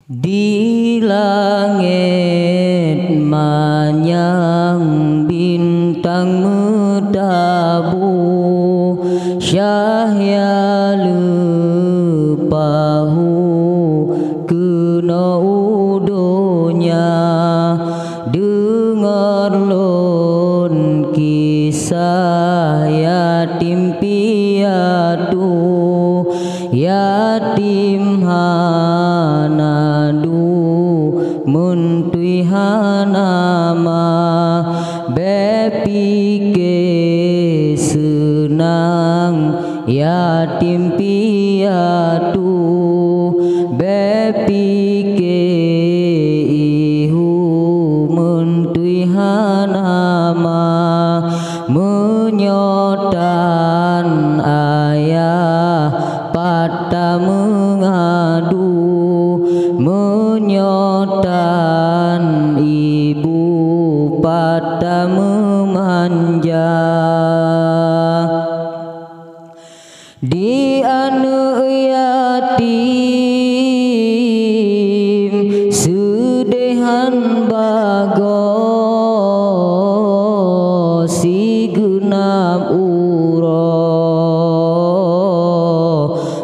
Di langit manyang bintang metabu, syahya lepahu kena udonya. Dengar lon kisah yatim piatu, yatim hanadu muntui hanama, bepike senang yatim piatu, bepike ihu muntui hanama, menyotan ayah pada mengadu, menyotan ibu pada memanja. Di anak yatim sedehan bago, si genap uro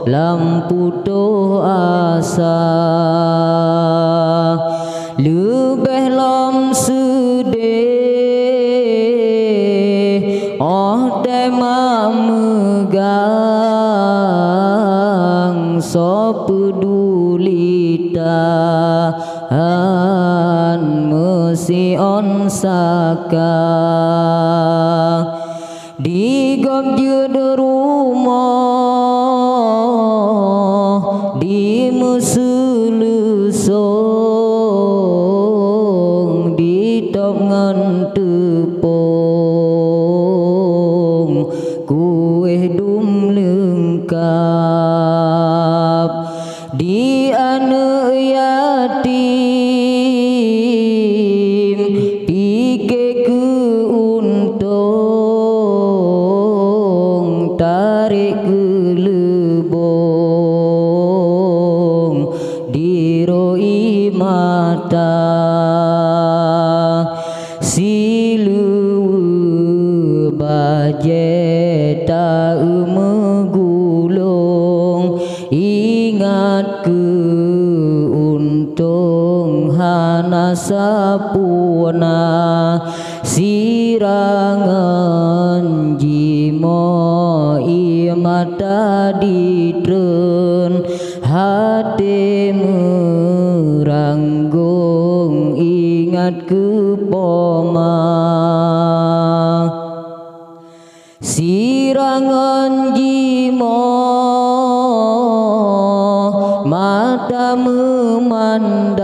lampu to asa, lebih lom sedih oh tema megang, so peduli tahan mesi on saka. Di gom jeda rumah di meselusong, di top ngan tepung kue dum lengkap. Di anak yatim pikir ke untung, tarik ke lebong diroi mata. Silu baje tak megulung, ingat ke untung hana sapuna, sirangan jimo imata ditren, hati meranggung ingat ke poma. Sirangan jimo mata memandang,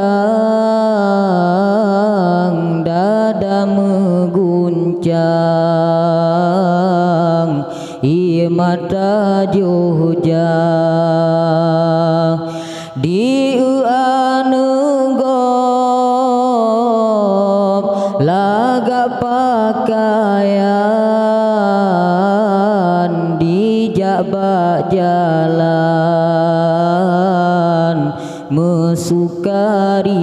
dada meguncang, ia mata johja. Di anegop laga pakaian, di jabak jalan mesukaria.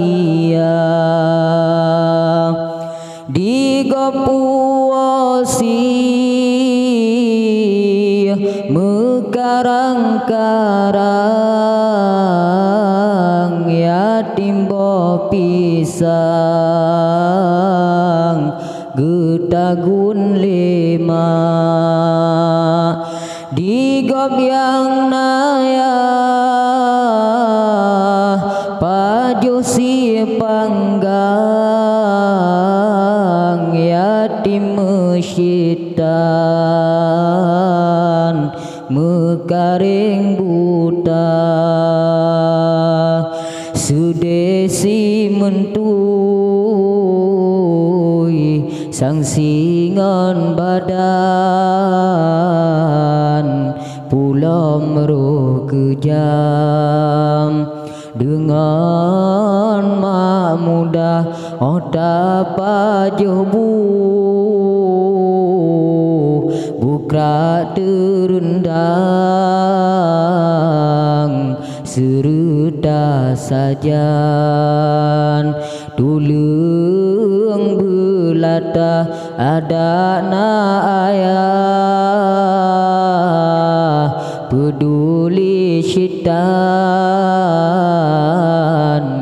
Di gopuosi mekarang-karang, yatim bo pisang getagun lima. Di gob yang naya pajo si panggang, yatim mesyitan mekaring buta. Sudesi mentui sang singon badan, pulau meruh kejam dengan mak muda otak pajobu, bukra terendang serut dah sajan tulung belata ada na ayah peduli syaitan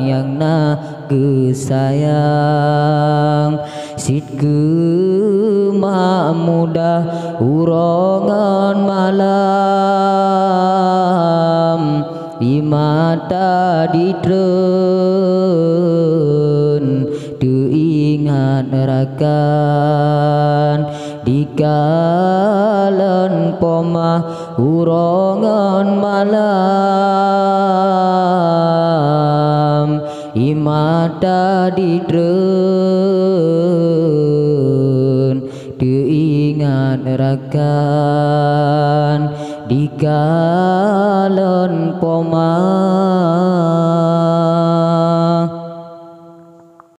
yang na kesayang sit ke mak muda urongan malam di mata ditren teingat rakan di kalan poma urongan malam imata ditren teingat rakan di kalan poma